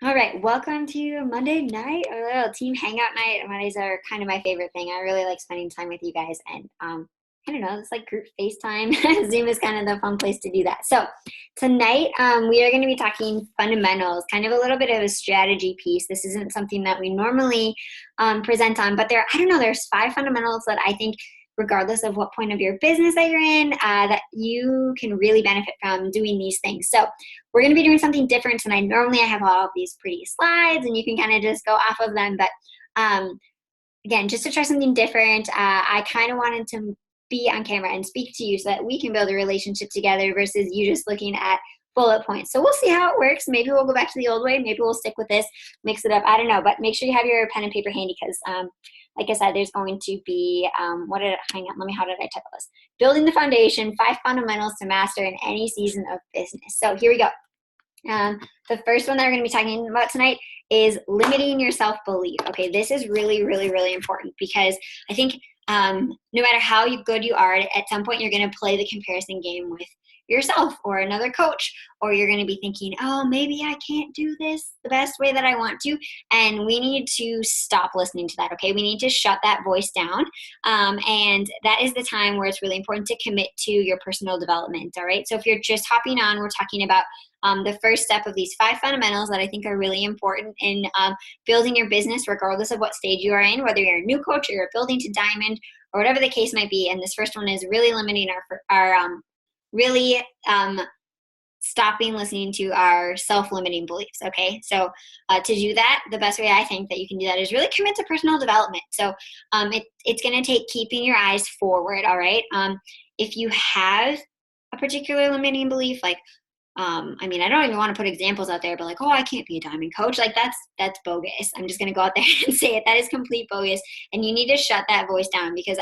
All right, welcome to Monday night, our little team hangout night. Mondays are kind of my favorite thing. I really like spending time with you guys, and I don't know, it's like group FaceTime. Zoom is kind of the fun place to do that. So tonight, we are going to be talking fundamentals, kind of a little bit of a strategy piece. This isn't something that we normally present on, but I don't know, there's 5 fundamentals that I think, regardless of what point of your business that you're in, that you can really benefit from doing these things. So we're going to be doing something different tonight. Normally I have all of these pretty slides and you can kind of just go off of them. But again, just to try something different, I kind of wanted to be on camera and speak to you so that we can build a relationship together versus you just looking at bullet points. So we'll see how it works. Maybe we'll go back to the old way. Maybe we'll stick with this, mix it up. I don't know. But make sure you have your pen and paper handy because like I said, there's going to be, hang on, how did I type this? Building the foundation, 5 fundamentals to master in any season of business. So here we go. The first one that we're going to be talking about tonight is limiting your self-belief. Okay, this is really, really, really important because I think no matter how good you are, at some point you're going to play the comparison game with yourself or another coach, or you're going to be thinking, oh, maybe I can't do this the best way that I want to. And we need to stop listening to that. Okay, we need to shut that voice down. And that is the time where it's really important to commit to your personal development. All right, so if you're just hopping on, we're talking about the first step of these 5 fundamentals that I think are really important in building your business, regardless of what stage you are in, whether you're a new coach or you're building to diamond or whatever the case might be. And this first one is really limiting stopping listening to our self-limiting beliefs. Okay, so to do that, the best way I think that you can do that is really commit to personal development. So it's going to take keeping your eyes forward. All right, if you have a particular limiting belief, like I don't even want to put examples out there, but like, oh, I can't be a diamond coach. Like that's bogus. I'm just going to go out there and say it. That is complete bogus. And you need to shut that voice down because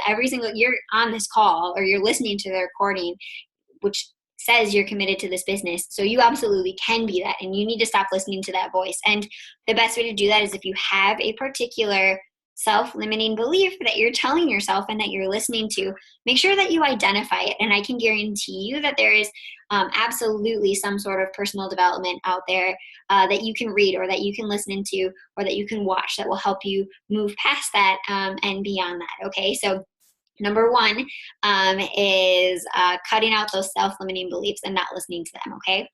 you're on this call or you're listening to the recording, which says you're committed to this business. So you absolutely can be that. And you need to stop listening to that voice. And the best way to do that is if you have a particular self-limiting belief that you're telling yourself and that you're listening to, make sure that you identify it. And I can guarantee you that there is absolutely some sort of personal development out there that you can read or that you can listen to or that you can watch that will help you move past that and beyond that. Okay, so number one is cutting out those self-limiting beliefs and not listening to them. Okay.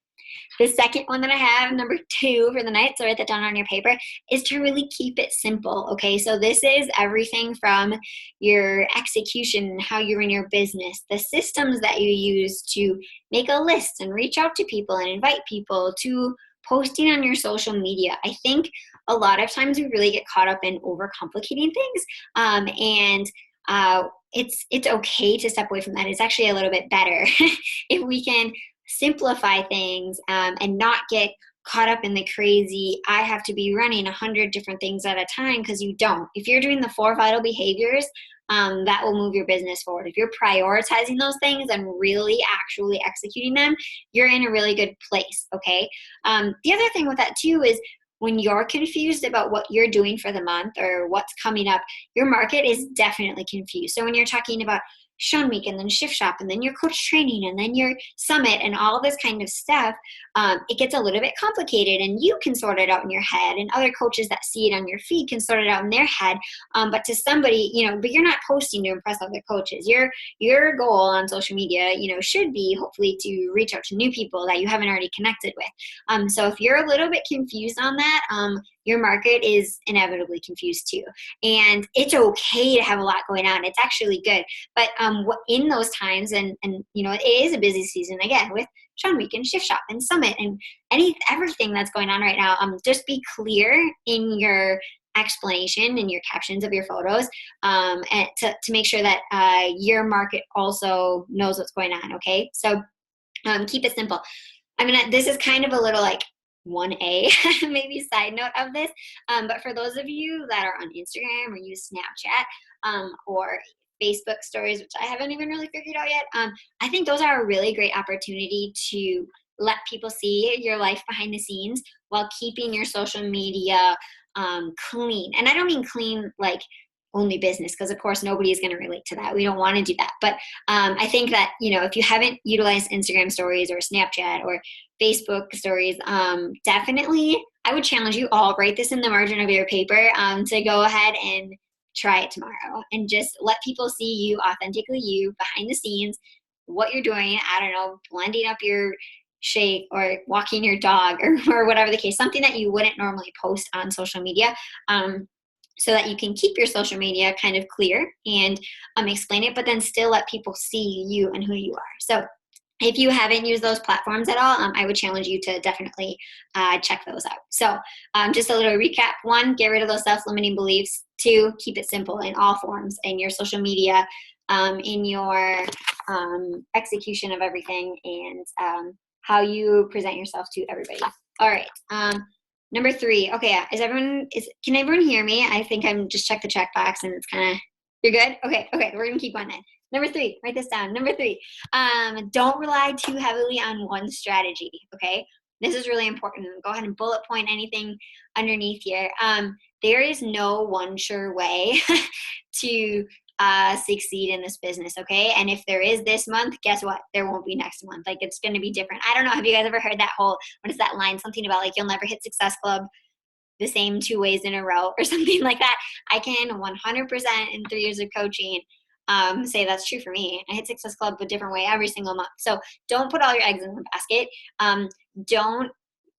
The second one that I have, number 2 for the night, so write that down on your paper, is to really keep it simple. Okay, so this is everything from your execution, how you run your business, the systems that you use to make a list and reach out to people and invite people, to posting on your social media. I think a lot of times we really get caught up in overcomplicating things, and it's okay to step away from that. It's actually a little bit better if we can simplify things and not get caught up in the crazy, I have to be running 100 different things at a time, because you don't. If you're doing the 4 vital behaviors, that will move your business forward. If you're prioritizing those things and really actually executing them, you're in a really good place, okay? The other thing with that too is when you're confused about what you're doing for the month or what's coming up, your market is definitely confused. So when you're talking about Sean Week and then Shift Shop and then your coach training and then your summit and all this kind of stuff, it gets a little bit complicated, and you can sort it out in your head, and other coaches that see it on your feed can sort it out in their head. But to somebody, but you're not posting to impress other coaches. Your goal on social media, should be hopefully to reach out to new people that you haven't already connected with. So if you're a little bit confused on that, your market is inevitably confused too. And it's okay to have a lot going on. It's actually good. But in those times, and it is a busy season again with Sean Week and Shift Shop and Summit and everything that's going on right now, just be clear in your explanation and your captions of your photos, and to make sure that your market also knows what's going on. Okay, so keep it simple. This is kind of a little like 1A maybe side note of this, but for those of you that are on Instagram or use Snapchat or Facebook stories, which I haven't even really figured out yet, I think those are a really great opportunity to let people see your life behind the scenes while keeping your social media clean. And I don't mean clean like only business, because of course nobody is going to relate to that. We don't want to do that. But I think that, if you haven't utilized Instagram stories or Snapchat or Facebook stories, definitely I would challenge you all, write this in the margin of your paper, to go ahead and try it tomorrow and just let people see you, authentically you, behind the scenes, what you're doing. I don't know, blending up your shake or walking your dog or whatever the case, something that you wouldn't normally post on social media, so that you can keep your social media kind of clear and explain it, but then still let people see you and who you are. So if you haven't used those platforms at all, I would challenge you to definitely check those out. So just a little recap. 1, get rid of those self-limiting beliefs. 2, keep it simple in all forms, in your social media, in your execution of everything, and how you present yourself to everybody. All right. Number 3. Okay. Can everyone hear me? I think I'm just check the check box and it's kind of, you're good? Okay. We're going to keep on then. Number 3, write this down. Number 3, don't rely too heavily on one strategy. Okay. This is really important. Go ahead and bullet point anything underneath here. There is no one sure way to succeed in this business. Okay. And if there is this month, guess what? There won't be next month. Like, it's going to be different. I don't know. Have you guys ever heard that whole, what is that line? Something about like, you'll never hit Success Club the same 2 ways in a row or something like that. I can 100% in 3 years of coaching say that's true for me. I hit Success Club a different way every single month. So don't put all your eggs in one basket. Don't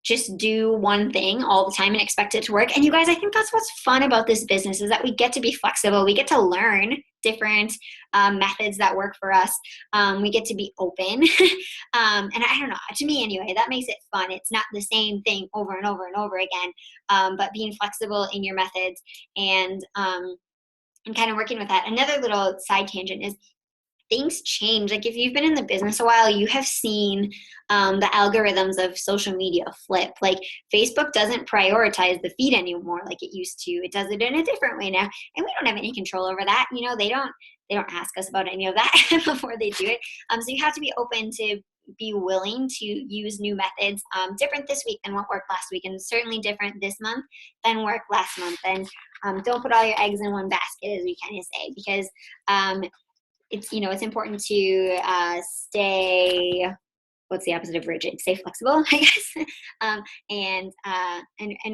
just do one thing all the time and expect it to work. And you guys, I think that's what's fun about this business, is that we get to be flexible. We get to learn different methods that work for us. We get to be open. And I don't know, to me anyway, that makes it fun. It's not the same thing over and over and over again, but being flexible in your methods and kind of working with that. Another little side tangent is things change. Like, if you've been in the business a while, you have seen the algorithms of social media flip. Like, Facebook doesn't prioritize the feed anymore like it used to. It does it in a different way now, and we don't have any control over that. They don't ask us about any of that before they do it. So you have to be open to be willing to use new methods, different this week than what worked last week, and certainly different this month than worked last month. And don't put all your eggs in one basket, as we kind of say, because it's important to stay, what's the opposite of rigid? Stay flexible, I guess, and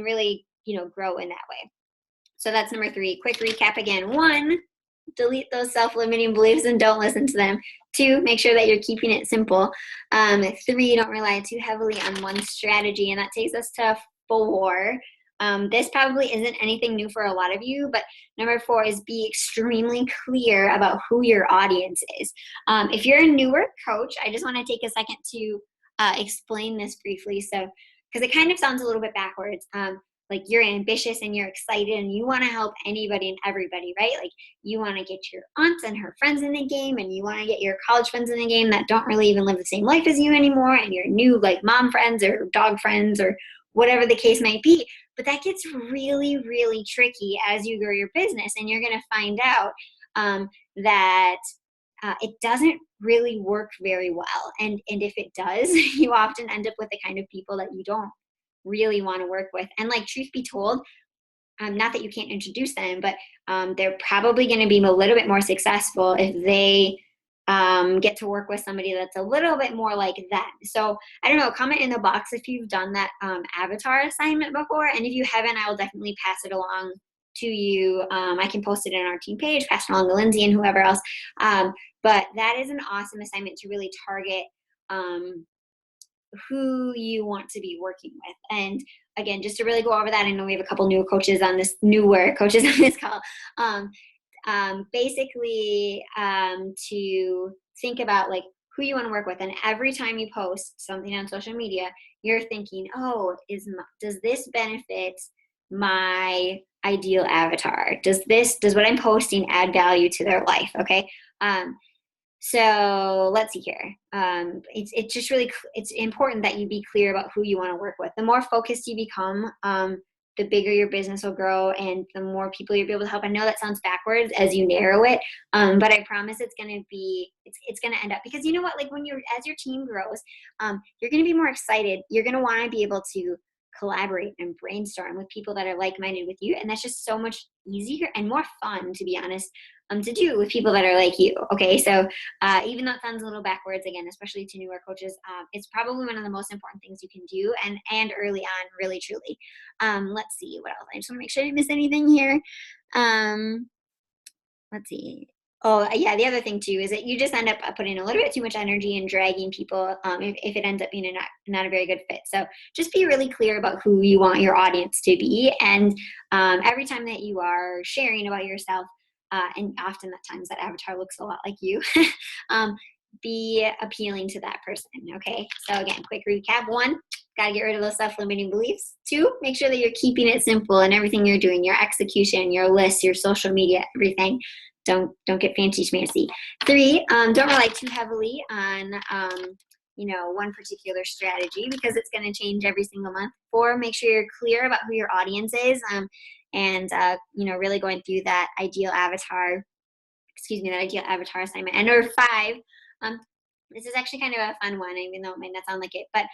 really, grow in that way. So that's number 3. Quick recap again. 1, delete those self-limiting beliefs and don't listen to them. 2, make sure that you're keeping it simple. 3, don't rely too heavily on one strategy. And that takes us to 4. This probably isn't anything new for a lot of you, but number 4 is be extremely clear about who your audience is. If you're a newer coach, I just want to take a second to explain this briefly. So, because it kind of sounds a little bit backwards. Like, you're ambitious and you're excited and you want to help anybody and everybody, right? Like, you want to get your aunts and her friends in the game, and you want to get your college friends in the game that don't really even live the same life as you anymore, and your new like mom friends or dog friends or whatever the case might be. But that gets really, really tricky as you grow your business, and you're going to find out that it doesn't really work very well. And if it does, you often end up with the kind of people that you don't really want to work with. And like, truth be told, not that you can't introduce them, but they're probably going to be a little bit more successful if they get to work with somebody that's a little bit more like them. So I don't know, comment in the box if you've done that avatar assignment before. And if you haven't, I will definitely pass it along to you. I can post it in our team page, pass it along to Lindsay and whoever else. But that is an awesome assignment to really target who you want to be working with. And again, just to really go over that, I know we have a couple newer coaches on this call. Basically, to think about like who you want to work with. And every time you post something on social media, you're thinking, oh, does this benefit my ideal avatar? Does what I'm posting add value to their life? Okay. So let's see here. It's just really, it's important that you be clear about who you want to work with. The more focused you become, the bigger your business will grow and the more people you'll be able to help. I know that sounds backwards as you narrow it, but I promise it's going to be, it's going to end up, because you know what, like as your team grows, you're going to be more excited. You're going to want to be able to collaborate and brainstorm with people that are like-minded with you. And that's just so much easier and more fun, to be honest, to do with people that are like you. Okay. So even though it sounds a little backwards, again, especially to newer coaches, it's probably one of the most important things you can do, and early on, really, truly. Let's see what else. I just want to make sure I didn't miss anything here. Um, let's see. Oh, yeah. The other thing too is that you just end up putting a little bit too much energy and dragging people if it ends up being not a very good fit. So just be really clear about who you want your audience to be. And every time that you are sharing about yourself, and often at times that avatar looks a lot like you, be appealing to that person. Okay. So again, quick recap. 1, got to get rid of those self-limiting beliefs. 2, make sure that you're keeping it simple in everything you're doing, your execution, your lists, your social media, everything. Don't get fancy schmancy. 3, don't rely too heavily on one particular strategy, because it's going to change every single month. 4, make sure you're clear about who your audience is, and really going through that ideal avatar assignment. And number 5, this is actually kind of a fun one, even though it might not sound like it, but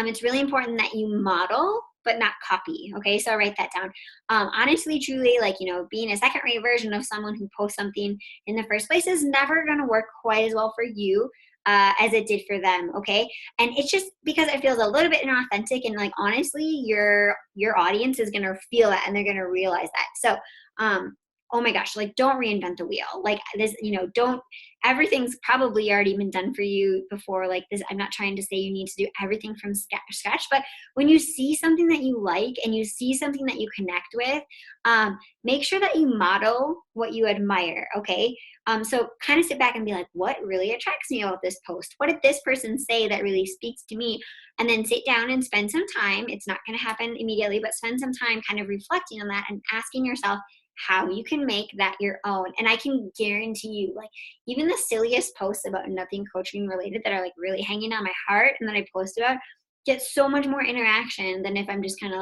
it's really important that you model but not copy. Okay, so write that down. Honestly, truly, being a second-rate version of someone who posts something in the first place is never going to work quite as well for you as it did for them. Okay, and it's just because it feels a little bit inauthentic, and honestly, your audience is going to feel that, and they're going to realize that. So oh my gosh, don't reinvent the wheel. Don't, everything's probably already been done for you before. This, I'm not trying to say you need to do everything from scratch, but when you see something that you like and you see something that you connect with, make sure that you model what you admire. Okay. So kind of sit back and be like, what really attracts me about this post? What did this person say that really speaks to me? And then sit down and spend some time. It's not going to happen immediately, but spend some time kind of reflecting on that and asking yourself how you can make that your own. And I can guarantee you, even the silliest posts about nothing coaching related that are really hanging on my heart and that I post about get so much more interaction than if I'm just kind of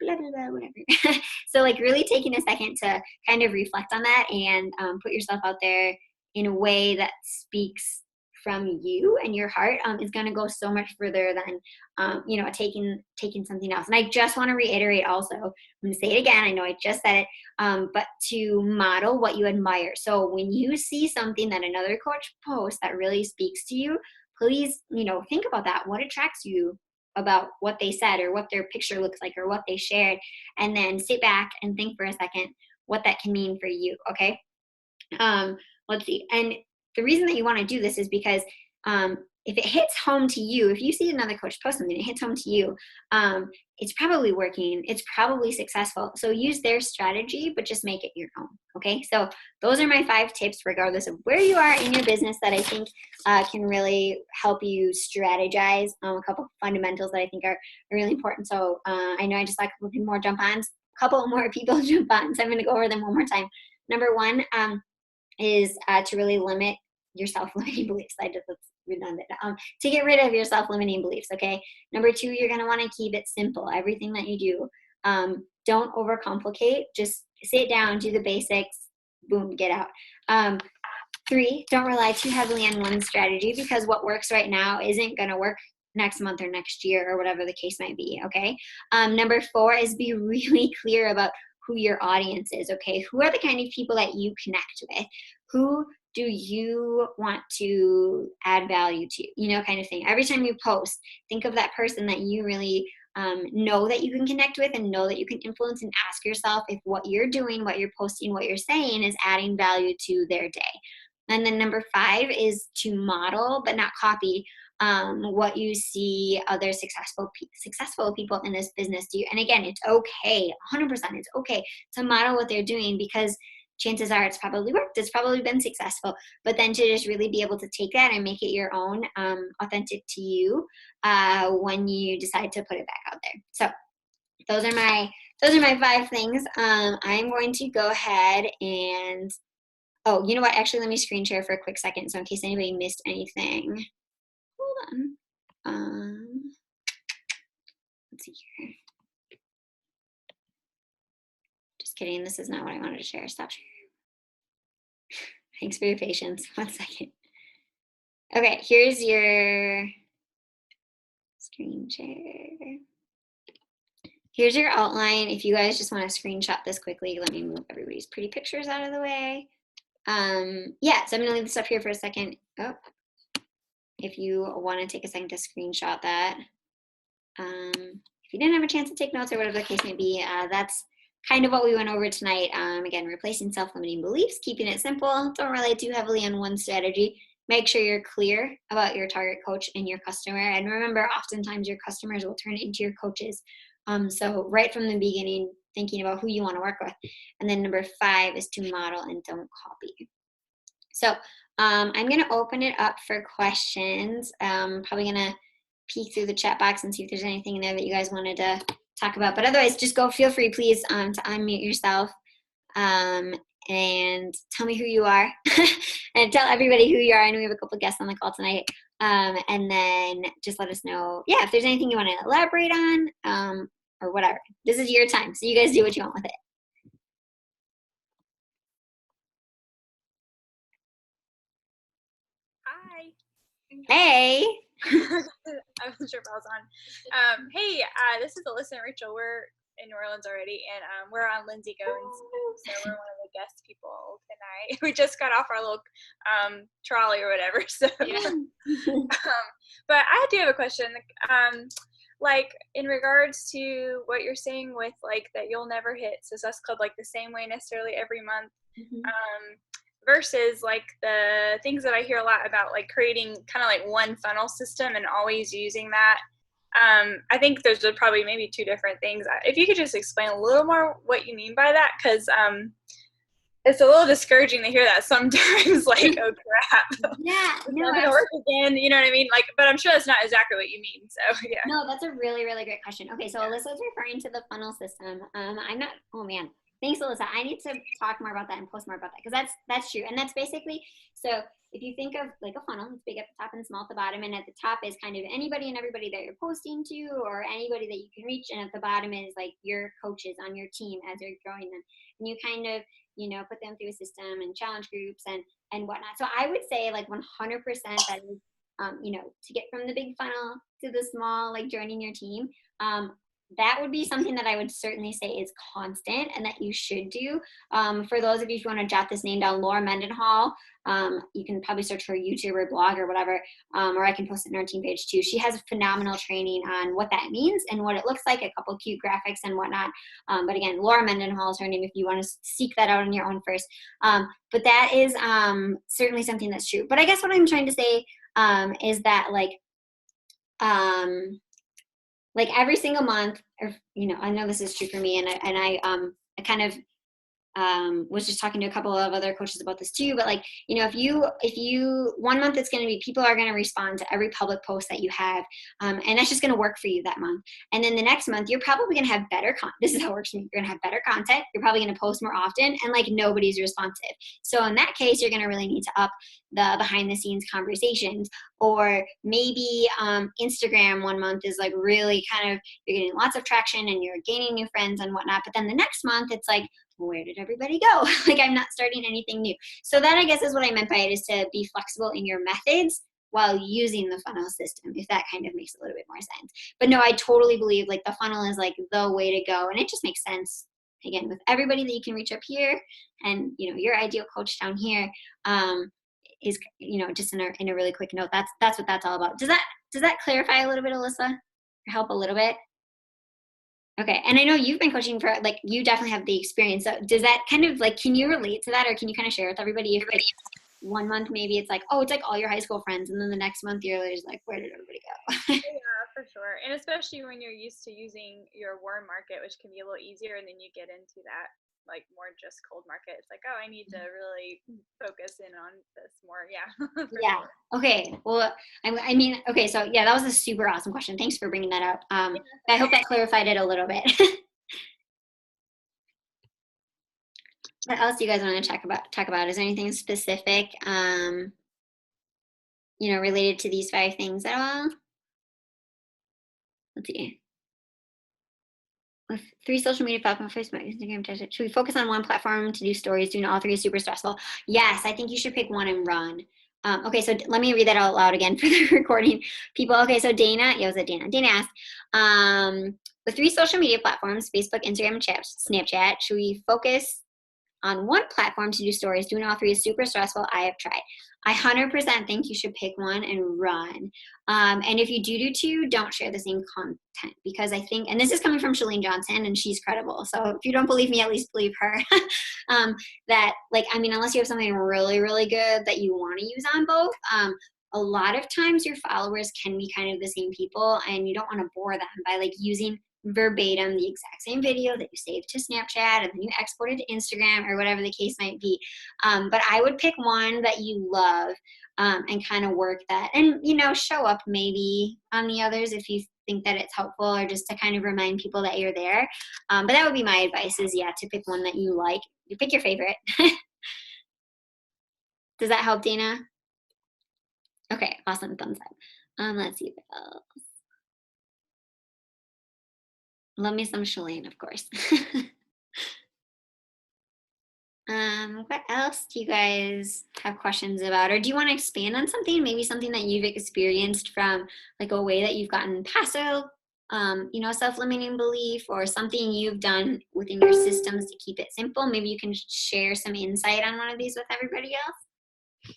blah, blah, blah, whatever. So really taking a second to kind of reflect on that and put yourself out there in a way that speaks from you and your heart is going to go so much further than taking something else. And I just want to reiterate also, I'm going to say it again, I know I just said it, but to model what you admire. So when you see something that another coach posts that really speaks to you, please think about that. What attracts you about what they said, or what their picture looks like, or what they shared, and then sit back and think for a second what that can mean for you. Okay. Let's see. And the reason that you want to do this is because if it hits home to you, if you see another coach post something, it hits home to you, it's probably working. It's probably successful. So use their strategy, but just make it your own. Okay. So those are my 5 tips, regardless of where you are in your business, that I think can really help you strategize. A couple of fundamentals that I think are really important. So I know I just like a couple more jump on, couple more people jump on. So I'm going to go over them one more time. Number 1, is to really limit your self-limiting beliefs. I just, that's redundant. To get rid of your self-limiting beliefs. Okay. Number 2, you're going to want to keep it simple. Everything that you do, don't overcomplicate. Just sit down, do the basics, boom, get out. 3, don't rely too heavily on one strategy, because what works right now isn't going to work next month or next year, or whatever the case might be. Okay. Number 4 is be really clear about who your audience is. Okay. Who are the kind of people that you connect with? Who do you want to add value to? Kind of thing. Every time you post, think of that person that you really know that you can connect with and know that you can influence, and ask yourself if what you're doing, what you're posting, what you're saying is adding value to their day. And then number 5 is to model but not copy what you see other successful people in this business do. And again, it's okay, 100%, it's okay to model what they're doing, because chances are it's probably worked, it's probably been successful. But then to just really be able to take that and make it your own, authentic to you, when you decide to put it back out there. So those are my 5 things. I'm going to go ahead and, oh, you know what? Actually, let me screen share for a quick second, so in case anybody missed anything. Hold on. Let's see here. Just kidding. This is not what I wanted to share. Stop sharing. Thanks for your patience. 1 second. Okay, here's your screen share. Here's your outline. If you guys just want to screenshot this quickly, let me move everybody's pretty pictures out of the way. Yeah, so I'm gonna leave this up here for a second. Oh, if you want to take a second to screenshot that. If you didn't have a chance to take notes or whatever the case may be, that's kind of what we went over tonight. Again, replacing self-limiting beliefs, keeping it simple. Don't rely too heavily on one strategy. Make sure you're clear about your target coach and your customer. And remember, oftentimes your customers will turn into your coaches. So right from the beginning, thinking about who you want to work with. And then number 5 is to model and don't copy. So I'm going to open it up for questions. Probably going to peek through the chat box and see if there's anything in there that you guys wanted to talk about. But otherwise, just feel free, please, to unmute yourself and tell me who you are and tell everybody who you are. I know we have a couple guests on the call tonight. And then just let us know, yeah, if there's anything you want to elaborate on or whatever. This is your time, so you guys do what you want with it. Hi. Hey. I wasn't sure if I was on. Hey, this is Alyssa and Rachel. We're in New Orleans already, and we're on Lindsay Goins, so we're one of the guest people tonight. We just got off our little trolley or whatever. So, yeah. But I do have a question. Like in regards to what you're saying with like that you'll never hit Success Club like the same way necessarily every month. Versus like the things that I hear a lot about, like creating kind of like one funnel system and always using that. I think those are probably maybe 2 different things. If you could just explain a little more what you mean by that, because it's a little discouraging to hear that sometimes, like, oh crap, yeah, it's not gonna work again, you know what I mean? Like, but I'm sure that's not exactly what you mean, so yeah. No, that's a really, really great question. Okay, so Alyssa's referring to the funnel system. I'm not, oh man, thanks, Alyssa. I need to talk more about that and post more about that, because that's true. And that's basically, so if you think of like a funnel, it's big at the top and small at the bottom, and at the top is kind of anybody and everybody that you're posting to or anybody that you can reach, and at the bottom is like your coaches on your team as you're growing them. And you kind of, put them through a system and challenge groups and whatnot. So I would say like 100% that is, to get from the big funnel to the small, like joining your team, that would be something that I would certainly say is constant and that you should do. For those of you who want to jot this name down, Laura Mendenhall, you can probably search her YouTube or blog or whatever, or I can post it on our team page too. She has phenomenal training on what that means and what it looks like, a couple cute graphics and whatnot. But again, Laura Mendenhall is her name if you want to seek that out on your own first. But that is certainly something that's true. But I guess what I'm trying to say is that like every single month, or I know this is true for me, and I kind of was just talking to a couple of other coaches about this too, but like, if you 1 month, it's going to be, people are going to respond to every public post that you have. And that's just going to work for you that month. And then the next month, you're probably going to have better content. This is how it works for me. You're going to have better content. You're probably going to post more often, and like nobody's responsive. So in that case, you're going to really need to up the behind the scenes conversations, or maybe Instagram 1 month is like really kind of, you're getting lots of traction and you're gaining new friends and whatnot. But then the next month, it's like, where did everybody go? Like, I'm not starting anything new. So that, I guess, is what I meant by it, is to be flexible in your methods while using the funnel system, if that kind of makes a little bit more sense. But no, I totally believe like the funnel is like the way to go. And it just makes sense, again, with everybody that you can reach up here and, your ideal coach down here, is, just in a really quick note, that's what that's all about. Does that clarify a little bit, Alyssa, or help a little bit? Okay, and I know you've been coaching for, like, you definitely have the experience. So does that kind of, like, can you relate to that, or can you kind of share with everybody if it's 1 month, maybe it's like, oh, it's like all your high school friends, and then the next month you're just like, where did everybody go? Yeah, for sure. And especially when you're used to using your warm market, which can be a little easier, and then you get into that like more just cold market. It's like, oh, I need to really focus in on this more. Yeah. Yeah. Sure. Okay. Well, I mean, okay. So yeah, that was a super awesome question. Thanks for bringing that up. I hope that clarified it a little bit. What else do you guys want to talk about? Is there anything specific, related to these 5 things at all? Let's see. With 3 social media platforms, Facebook, Instagram, TikTok, should we focus on one platform to do stories? Doing all 3 is super stressful. Yes, I think you should pick one and run. Okay, so let me read that out loud again for the recording people. Okay, so Dana, yeah, was it Dana? Dana asked, with 3 social media platforms, Facebook, Instagram, and Snapchat, should we focus on one platform to do stories? Doing all 3 is super stressful. I have tried. I 100% think you should pick one and run. And if you do 2, don't share the same content, because I think, and this is coming from Shalene Johnson, and she's credible. So if you don't believe me, at least believe her. That, like, I mean, unless you have something really, really good that you want to use on both, a lot of times your followers can be kind of the same people, and you don't want to bore them by like using verbatim the exact same video that you saved to Snapchat and then you exported to Instagram or whatever the case might be. But I would pick one that you love, and kind of work that, and show up maybe on the others if you think that it's helpful, or just to kind of remind people that you're there. But that would be my advice, is to pick one that you like. You pick your favorite. Does that help, Dana? Okay, awesome. Thumbs up. Let's see what else. Love me some Shalane, of course. What else do you guys have questions about? Or do you want to expand on something? Maybe something that you've experienced from like a way that you've gotten past a self-limiting belief, or something you've done within your systems to keep it simple. Maybe you can share some insight on one of these with everybody else.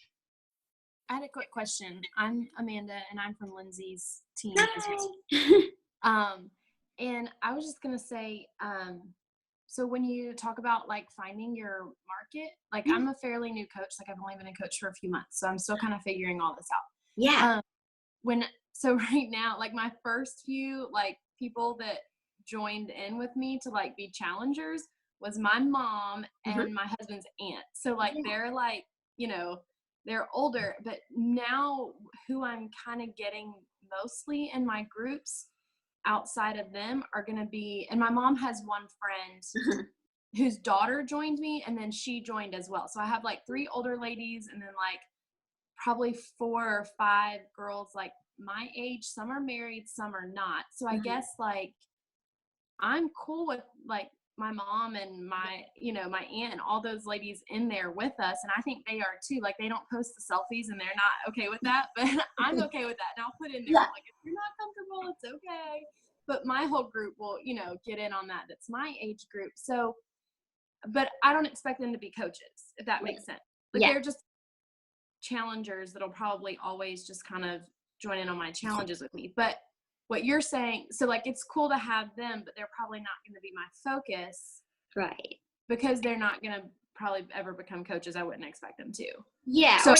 I had a quick question. I'm Amanda, and I'm from Lindsay's team as well. And I was just gonna say, so when you talk about like finding your market, like I'm a fairly new coach. Like I've only been a coach for a few months, so I'm still kind of figuring all this out. Yeah. So right now, like my first few like people that joined in with me to like be challengers was my mom and my husband's aunt. So like they're like, they're older, but now who I'm kind of getting mostly in my groups outside of them are going to be, and my mom has one friend whose daughter joined me, and then she joined as well. So I have like 3 older ladies, and then like probably 4 or 5 girls like my age. Some are married, some are not. So I guess like I'm cool with like my mom and my aunt and all those ladies in there with us, and I think they are too. Like they don't post the selfies and they're not okay with that, but I'm okay with that, and I'll put in there like, if you're not comfortable, it's okay. But my whole group will get in on that. That's my age group. So but I don't expect them to be coaches, if that makes sense. Like they're just challengers that'll probably always just kind of join in on my challenges with me. But what you're saying, so like it's cool to have them, but they're probably not going to be my focus, right? Because they're not going to probably ever become coaches. I wouldn't expect them to. Yeah. So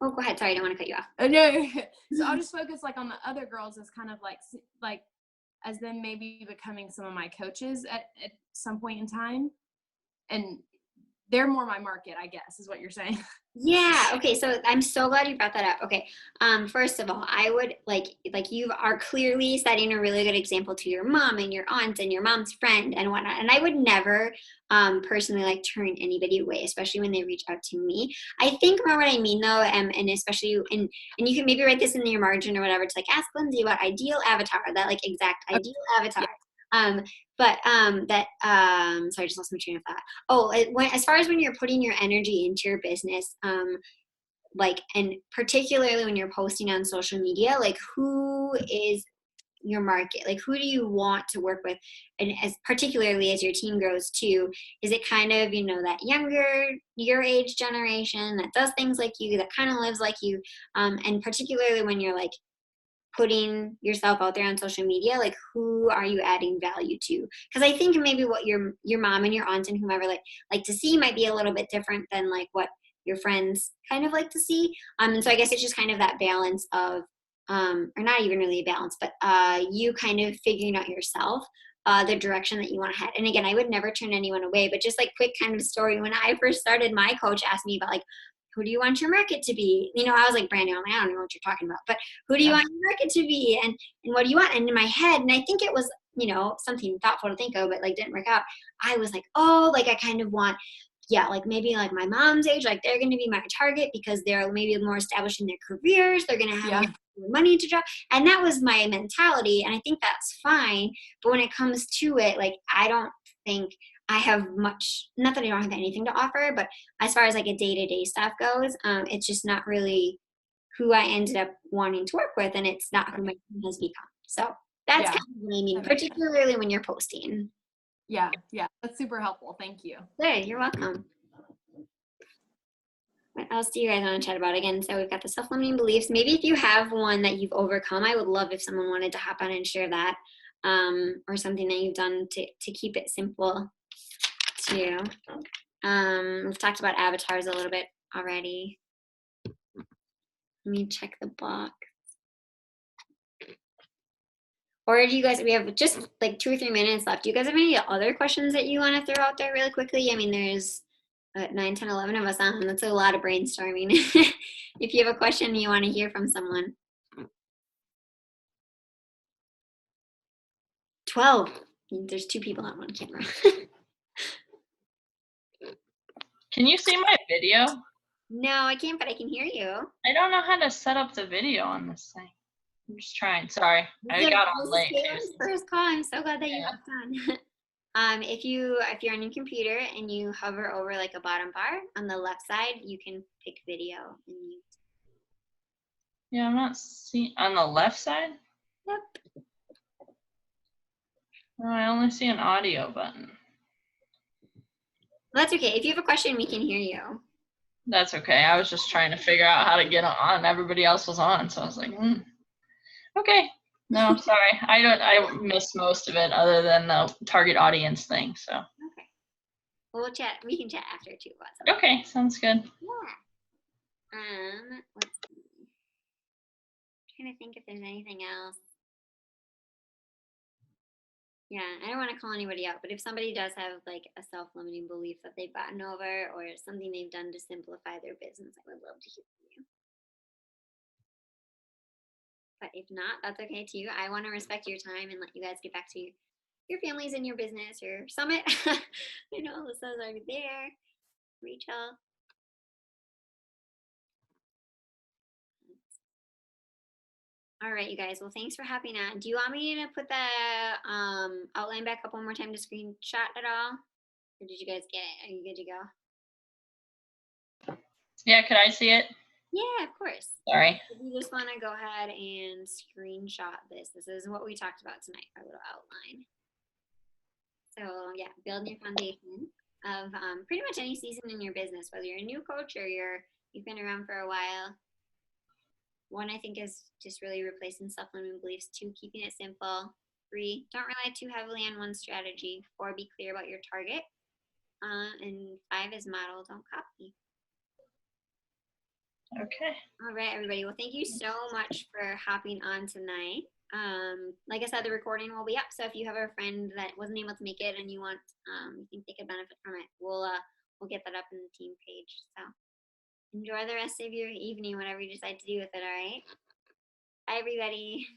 go ahead. Sorry, I don't want to cut you off. No. So I'll just focus like on the other girls as kind of like as them maybe becoming some of my coaches at some point in time, and they're more my market, I guess, is what you're saying. Yeah. Okay. So I'm so glad you brought that up. Okay. First of all, I would like you are clearly setting a really good example to your mom and your aunt and your mom's friend and whatnot. And I would never, personally like turn anybody away, especially when they reach out to me. I think more what I mean though, and especially and you can maybe write this in your margin or whatever, to like ask Lindsay about ideal avatar, that like exact ideal avatar. Sorry, I just lost my train of thought. As far as when you're putting your energy into your business, and particularly when you're posting on social media, like who is your market? Like who do you want to work with? And particularly as your team grows too, is it kind of, that younger, your age generation that does things like you, that kind of lives like you? And particularly when you're like putting yourself out there on social media, like who are you adding value to? Because I think maybe what your mom and your aunt and whomever like to see might be a little bit different than like what your friends kind of like to see. And so I guess it's just kind of that balance of or not even really a balance, but you kind of figuring out yourself the direction that you want to head. And again, I would never turn anyone away, but just like quick kind of story, when I first started, my coach asked me about like, who do you want your market to be? I was like brand new. I'm like, I don't know what you're talking about, but who do you want your market to be? And what do you want? And in my head, and I think it was, something thoughtful to think of, but like didn't work out. I was like, oh, like I kind of want, like maybe like my mom's age, like they're going to be my target because they're maybe more established in their careers. They're going to have money to drop. And that was my mentality. And I think that's fine. But when it comes to it, like, I don't think I have much, not that I don't have anything to offer, but as far as like a day-to-day stuff goes, it's just not really who I ended up wanting to work with, and it's not who my team has become. So That's Yeah, kind of what I mean, that makes sense. particularly when you're posting. Yeah, that's super helpful. Thank you. Good, you're welcome. What else do you guys want to chat about? Again, so we've got the self-limiting beliefs. Maybe if you have one that you've overcome, I would love if someone wanted to hop on and share that, or something that you've done to keep it simple too. We've talked about avatars a little bit already. Let me check the box. Or do you guys, we have just like 2 or 3 minutes left. Do you guys have any other questions that you want to throw out there really quickly? I mean, there's 9, 10, 11 of us on. That's a lot of brainstorming. If you have a question you want to hear from someone. 12. There's 2 people on one camera. Can you see my video? No, I can't, but I can hear you. I don't know how to set up the video on this thing. I'm just trying. Sorry, I got on late. This is first call. I'm so glad that you hopped on. If you're on your computer and you hover over like a bottom bar on the left side, you can pick video and mute. Yeah, I'm not seeing on the left side. Yep. No, I only see an audio button. Well, that's okay. If you have a question, we can hear you. That's okay. I was just trying to figure out how to get on. Everybody else was on, so I was like, okay. No, sorry. I missed most of it other than the target audience thing. So. Okay. Well, we'll chat. We can chat after too. Okay, sounds good. Yeah. Let's see. I'm trying to think if there's anything else. Yeah, I don't want to call anybody out, but if somebody does have like a self-limiting belief that they've gotten over or something they've done to simplify their business, I would love to hear from you. But if not, that's okay too. I want to respect your time and let you guys get back to your families and your business or summit. I know Alyssa's already there. Rachel. All right, you guys. Well, thanks for hopping on. Do you want me to put the outline back up one more time to screenshot it all? Or did you guys get it? Are you good to go? Yeah, could I see it? Yeah, of course. Sorry. If you just want to go ahead and screenshot this. This is what we talked about tonight, our little outline. So yeah, building your foundation of pretty much any season in your business, whether you're a new coach or you've been around for a while. 1, I think, is just really replacing self-limiting beliefs. 2, keeping it simple. 3, don't rely too heavily on one strategy. 4, be clear about your target. And 5 is model, don't copy. Okay. All right, everybody. Well, thank you so much for hopping on tonight. Like I said, the recording will be up. So if you have a friend that wasn't able to make it and you want, you think they could benefit from it, we'll get that up in the team page. So enjoy the rest of your evening, whatever you decide to do with it. All right. Bye, everybody.